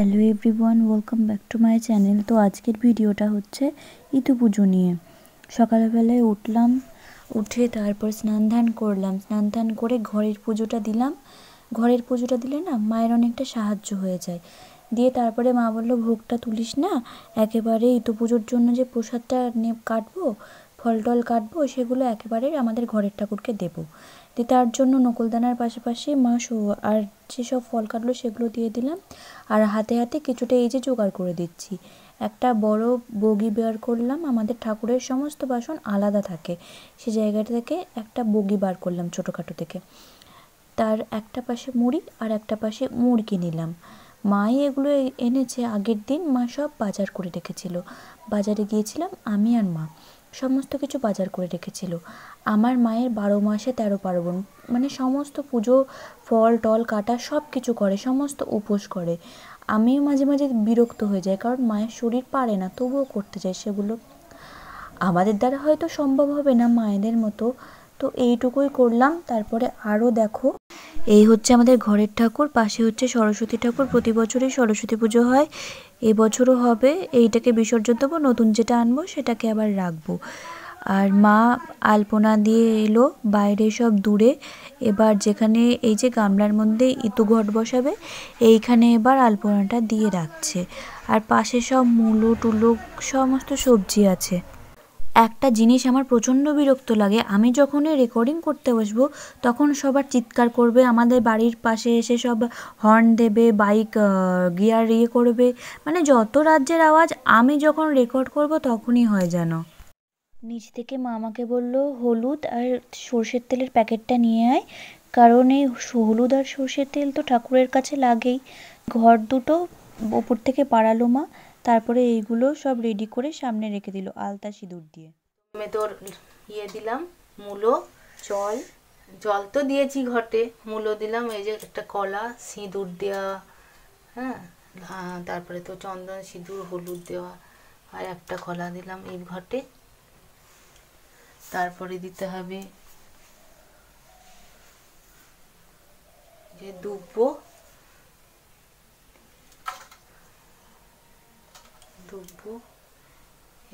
Hello everyone, welcome back to my channel. তো আজকের ভিডিওটা হচ্ছে ইতু পুজো নিয়ে। সকালবেলায় উঠলাম, উঠে তারপর স্নান ধান করলাম। স্নান ধান করে ঘরের পুজোটা দিলাম। ঘরের পুজোটা দিলে না মায়ের অনেকটা সাহায্য হয়ে যায়। দিয়ে তারপরে মা বললো ভোগটা তুলিস না, একেবারে ইতু পুজোর জন্য যে প্রসাদটা কাটবো, ফল টল কাটবো, সেগুলো একেবারে আমাদের ঘরের ঠাকুরকে দেবো। দিয়ে তার জন্য নকুলদানার পাশাপাশি মা আর যেসব ফল কাটলো সেগুলো দিয়ে দিলাম। আর হাতে হাতে কিছুটা এই যে জোগাড় করে দিচ্ছি। একটা বড় বগি বের করলাম, আমাদের ঠাকুরের সমস্ত বাসন আলাদা থাকে, সে জায়গাটা থেকে একটা বগি বার করলাম ছোটোখাটো থেকে। তার একটা পাশে মুড়ি আর একটা পাশে মুড়কি নিলাম। মাই এগুলো এনেছে আগের দিন, মা সব বাজার করে রেখেছিল। বাজারে গিয়েছিলাম আমি আর মা, সমস্ত কিছু বাজার করে রেখেছিল। আমার মায়ের 12 মাসে 13 পার্বণ, মানে সমস্ত পুজো, ফল টল কাটা সব কিছু করে, সমস্ত উপোস করে। আমিও মাঝে মাঝে বিরক্ত হয়ে যাই, কারণ মায়ের শরীর পারে না, তবুও করতে চাই সেগুলো। আমাদের দ্বারা হয়তো সম্ভব হবে না মায়েদের মতো, তো এইটুকুই করলাম। তারপরে আরও দেখো, এই হচ্ছে আমাদের ঘরের ঠাকুর, পাশে হচ্ছে সরস্বতী ঠাকুর। প্রতি বছরই সরস্বতী পুজো হয়, এবছরও হবে। এইটাকে বিসর্জন দেবো, নতুন যেটা আনবো সেটাকে আবার রাখবো। আর মা আলপনা দিয়ে এলো বাইরে সব দূরে। এবার যেখানে এই যে গামলার মধ্যে ইতু ঘট বসাবে, এইখানে এবার আলপনাটা দিয়ে রাখছে। আর পাশে সব মূলো টুলো সমস্ত সবজি আছে। একটা জিনিস আমার প্রচণ্ড বিরক্ত লাগে, আমি যখনই রেকর্ডিং করতে বসবো তখন সবার চিৎকার করবে, আমাদের বাড়ির পাশে এসে সব হর্ন দেবে, বাইক গিয়ার করবে, মানে যত রাজ্যের আওয়াজ। আমি যখন রেকর্ড করব তখনই হয় যেন। নিচ থেকে মা আমাকে বললো হলুদ আর সর্ষের তেলের প্যাকেটটা নিয়ে আয়, কারণ এই হলুদ আর সর্ষের তেল তো ঠাকুরের কাছে লাগেই। ঘর দুটো ওপর থেকে পাড়ালো মা, তারপরে এইগুলো সব রেডি করে সামনে রেখে দিল আলতা সিঁদুর দিয়ে। আমি তোর দিলাম মূলো, জল জল তো দিয়েছি ঘটে, মূলো দিলাম, এই যে একটা কলা, সিঁদুর দেওয়া, হ্যাঁ, তারপরে তো চন্দন সিঁদুর হলুদ দেওয়া, আর একটা কলা দিলাম এই ঘটে। তারপরে দিতে হবে যে দুব্বো,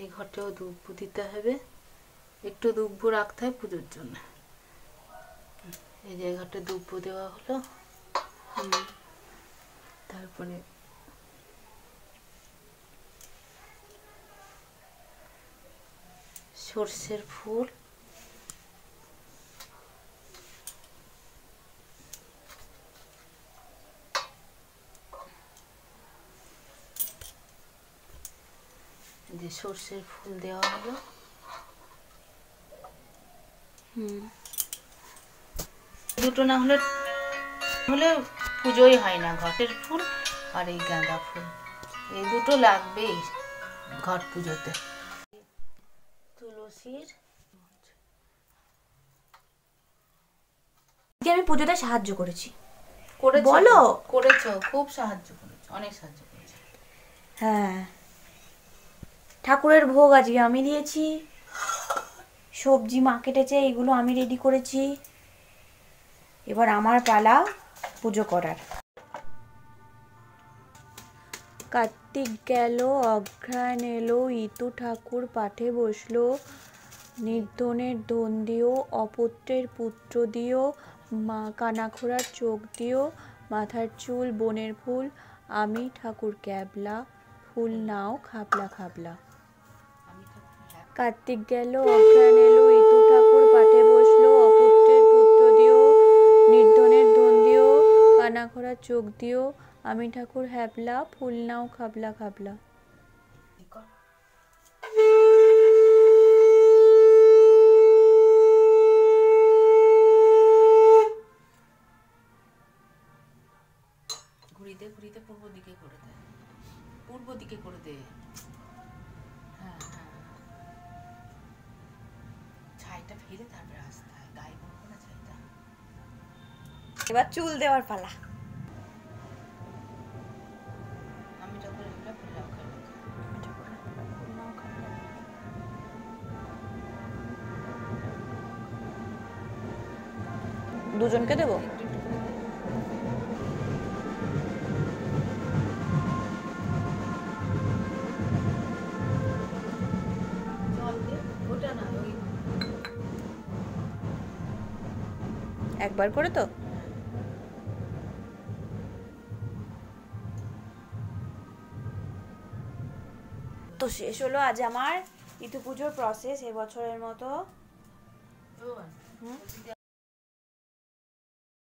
এই ঘটেও দুব্বো দিতে হবে, একটু দুব্বো রাখতে হয় পুজোর জন্য। এই যে ঘটে দুব্বো দেওয়া হলো। তারপরে সর্ষের ফুল, যে সর্ষের ফুল দেওয়া হলো। দুটো না হলে পুজোই হয় না, ঘটের ফুল আর এই গাঁদা ফুল, এই দুটো লাগবেই ঘট পুজোতে। তুলসীর আমি পুজোতে সাহায্য করেছি, বলো করেছো, খুব সাহায্য করেছো, অনেক সাহায্য করেছো। হ্যাঁ, ঠাকুরের ভোগ আজকে আমি দিয়েছি, সবজি মা কেটেছে, এগুলো আমি রেডি করেছি। এবার আমার পালা পুজো করার। কার্তিক গেল, অঘ্রাণ এলো, ইতু ঠাকুর পাঠে বসলো। নির্ধনের ধন দিও, অপুত্রের পুত্র দিও, মা কানাখোড়ার চোখ দিও, মাথার চুল বনের ফুল, আমি ঠাকুর ক্যাবলা, ফুল নাও খাবলা খাবলা। কার্তিক গেল, অঘ্রাণ এলো, ইতু ঠাকুর পাঠে বসলো। অপুত্রের পুত্র দিও, নির্ধনের ধন দিও, কানাখোড়ার চোখ দিও, আমি ঠাকুর হ্যাবলা, ফুল নাও খাবলা খাবলা। ঘুরিতে ঘুরিতে পূর্ব দিকে করে দে, পূর্ব দিকে করে দে। হ্যাঁ হ্যাঁ, ছাইটা ফেলে তারপরে আসতে হয়, গায়ে পড়বো না ছাইটা। এবার চুল দেওয়ার পালা। আমি ঠাকুর হ্যাবলা, ফুল নাও খাবলা। দুজনকে দেবো। একবার করে তো। তো শেষ হলো আজ আমার ইতু পুজোর প্রসেস এবছরের মতো।